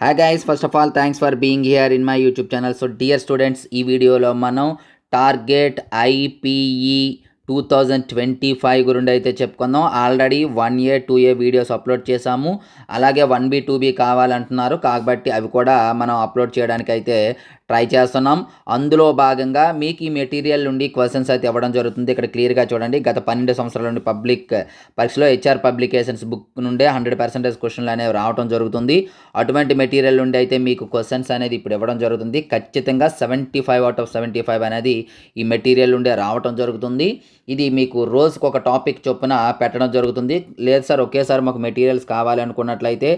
Hi guys, first of all thanks for being here in my YouTube channel. So dear students, ఈ వీడియోలో మనం target IPE 2025 గురించి అయితే చెప్పుకుందాం. Already 1A 2A videos upload చేశాము. అలాగే 1B 2B కావాలంటున్నారు, కాబట్టి అవి కూడా మనం అప్లోడ్ చేయడానికి అయితే ట్రై చేస్తున్నాం. అందులో భాగంగా మీకు ఈ మెటీరియల్ నుండి క్వశ్చన్స్ అయితే ఇవ్వడం జరుగుతుంది. ఇక్కడ క్లియర్గా చూడండి, గత 12 సంవత్సరాల నుండి పబ్లిక్ పరీక్షలో హెచ్ఆర్ పబ్లికేషన్స్ బుక్ నుండే 100% క్వశ్చన్లు అనేవి రావడం జరుగుతుంది. అటువంటి మెటీరియల్ నుండి అయితే మీకు క్వశ్చన్స్ అనేది ఇప్పుడు ఇవ్వడం జరుగుతుంది. ఖచ్చితంగా 75 out of 75 అనేది ఈ మెటీరియల్ నుండే రావడం జరుగుతుంది. ఇది మీకు రోజుకు ఒక టాపిక్ చొప్పున పెట్టడం జరుగుతుంది. లేదు సార్ ఒకేసారి మాకు మెటీరియల్స్ కావాలి అనుకున్నట్లయితే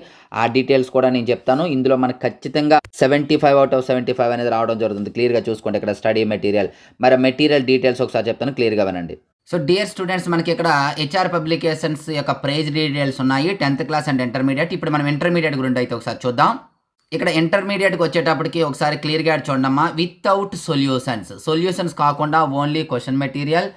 ఆ డీటెయిల్స్ కూడా నేను చెప్తాను. ఇందులో మనకు ఖచ్చితంగా 75 out of 75 అనేది రావడం జరుగుతుంది. క్లియర్గా చూసుకోండి ఇక్కడ స్టడీ మెటీరియల్. మరి మెటీరియల్ డీటెయిల్స్ ఒకసారి చెప్తాను, క్లియర్గా వినండి. సో డియర్ స్టూడెంట్స్, మనకి ఇక్కడ హెచ్ఆర్ పబ్లికేషన్స్ యొక్క ప్రైజ్ డీటెయిల్స్ ఉన్నాయి, 10th క్లాస్ అండ్ ఇంటర్మీడియట్. ఇప్పుడు మనం ఇంటర్మీడియట్ గురించి అయితే ఒకసారి చూద్దాం. ఇక్కడ ఇంటర్మీడియట్కి వచ్చేటప్పటికి ఒకసారి క్లియర్గా చూడమ్మా. వితౌట్ సొల్యూషన్స్ కాకుండా ఓన్లీ క్వశ్చన్ మెటీరియల్,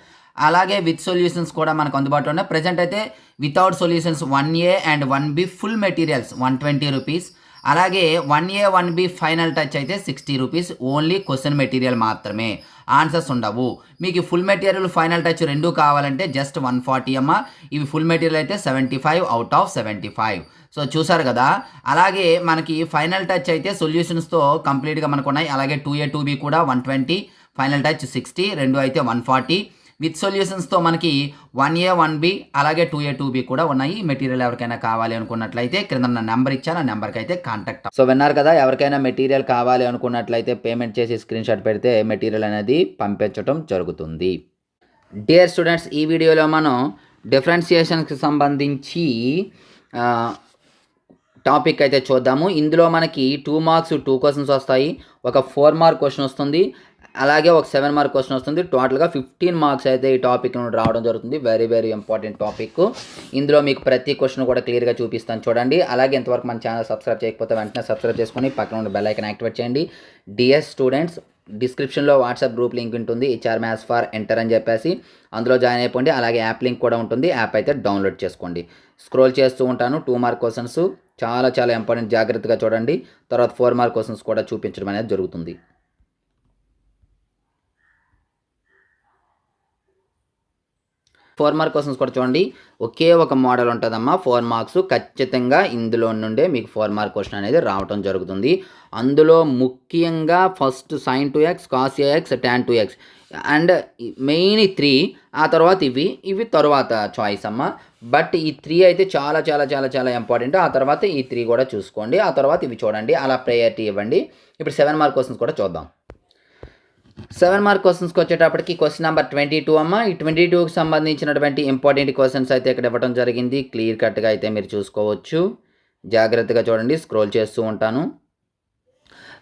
అలాగే విత్ సొల్యూషన్స్ కూడా మనకు అందుబాటులో ఉన్నాయి. ప్రజెంట్ అయితే without solutions 1A and 1B full materials 120 rupees. అలాగే 1A 1B ఫైనల్ టచ్ అయితే 60 రూపీస్. ఓన్లీ క్వశ్చన్ మెటీరియల్ మాత్రమే, ఆన్సర్స్ ఉండవు. మీకు ఫుల్ మెటీరియల్ ఫైనల్ టచ్ రెండు కావాలంటే జస్ట్ 140 అమ్మ. ఇవి ఫుల్ మెటీరియల్ అయితే 75 out of 75. సో చూసారు కదా. అలాగే మనకి ఫైనల్ టచ్ అయితే సొల్యూషన్స్తో కంప్లీట్గా మనకు ఉన్నాయి. అలాగే 2A 2B కూడా 120, ఫైనల్ టచ్ 60, రెండు అయితే 140. విత్ సొల్యూషన్స్తో మనకి 1A 1B అలాగే 2A 2B కూడా ఉన్నాయి. మెటీరియల్ ఎవరికైనా కావాలి అనుకున్నట్లయితే క్రింద నెంబర్ ఇచ్చాను, ఆ నెంబర్కి అయితే కాంటాక్ట్. సో విన్నారు కదా, ఎవరికైనా మెటీరియల్ కావాలి అనుకున్నట్లయితే పేమెంట్ చేసి స్క్రీన్ షాట్ పెడితే మెటీరియల్ అనేది పంపించడం జరుగుతుంది. డియర్ స్టూడెంట్స్, ఈ వీడియోలో మనం డిఫరెన్షియేషన్కి సంబంధించి టాపిక్ అయితే చూద్దాము. ఇందులో మనకి 2 మార్క్స్ 2 క్వశ్చన్స్ వస్తాయి, ఒక 4 మార్క్ క్వశ్చన్ వస్తుంది, అలాగే ఒక 7 మార్క్ క్వశ్చన్ వస్తుంది. టోటల్గా 15 మార్క్స్ అయితే ఈ టాపిక్ నుండి రావడం జరుగుతుంది. Very very important topic. ఇందులో మీకు ప్రతి క్వశ్చన్ కూడా క్లియర్గా చూపిస్తాను చూడండి. అలాగే ఇంతవరకు మన ఛానల్ సబ్స్క్రైబ్ చేయకపోతే వెంటనే సబ్స్క్రైబ్ చేసుకొని పక్కన ఉన్న బెల్ ఐకాన్ యాక్టివేట్ చేయండి. డియర్ స్టూడెంట్స్, డిస్క్రిప్షన్లో వాట్సాప్ గ్రూప్ లింక్ ఉంటుంది, హెచ్ఆర్ మ్యాథ్స్ ఫర్ ఎంటర్ అని చెప్పేసి, అందులో జాయిన్ అయిపోండి. అలాగే యాప్ లింక్ కూడా ఉంటుంది, యాప్ అయితే డౌన్లోడ్ చేసుకోండి. స్క్రోల్ చేస్తూ ఉంటాను. 2 మార్క్ క్వశ్చన్స్ చాలా చాలా ఇంపార్టెంట్, జాగ్రత్తగా చూడండి. తర్వాత 4 మార్క్ క్వశ్చన్స్ కూడా చూపించడం అనేది జరుగుతుంది. 4 మార్క్ క్వశ్చన్స్ కూడా చూడండి. ఒకే ఒక మోడల్ ఉంటుందమ్మా, 4 మార్క్స్. ఖచ్చితంగా ఇందులో నుండే మీకు 4 మార్క్ క్వశ్చన్ అనేది రావడం జరుగుతుంది. అందులో ముఖ్యంగా first sin 2x, cos ax, tan 2x and main 3, ఆ తర్వాత ఇవి తర్వాత చాయిస్ అమ్మ. బట్ ఈ 3 అయితే చాలా చాలా చాలా చాలా ఇంపార్టెంట్. ఆ తర్వాత ఈ 3 కూడా చూసుకోండి, ఆ తర్వాత ఇవి చూడండి, అలా ప్రయారిటీ ఇవ్వండి. ఇప్పుడు 7 మార్క్ క్వశ్చన్స్ కూడా చూద్దాం. 7 మార్క్ క్వశ్చన్స్కి వచ్చేటప్పటికి క్వశ్చన్ నెంబర్ 22 అమ్మ. ఈ 22కి సంబంధించినటువంటి ఇంపార్టెంట్ క్వశ్చన్స్ అయితే ఇక్కడ ఇవ్వడం జరిగింది. క్లియర్ కట్గా అయితే మీరు చూసుకోవచ్చు. జాగ్రత్తగా చూడండి, స్క్రోల్ చేస్తూ ఉంటాను.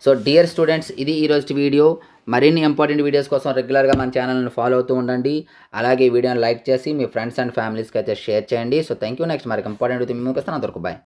సో డియర్ స్టూడెంట్స్, ఇది ఈరోజు వీడియో. మరిన్ని ఇంపార్టెంట్ వీడియోస్ కోసం రెగ్యులర్గా మన ఛానల్ని ఫాలో అవుతూ ఉండండి. అలాగే ఈ వీడియోని లైక్ చేసి మీ ఫ్రెండ్స్ అండ్ ఫ్యామిలీస్కి అయితే షేర్ చేయండి. So thank you. నెక్స్ట్ మరికి ఇంపార్టెంట్ మీకు వస్తాను. అంతవరకు బాయ్.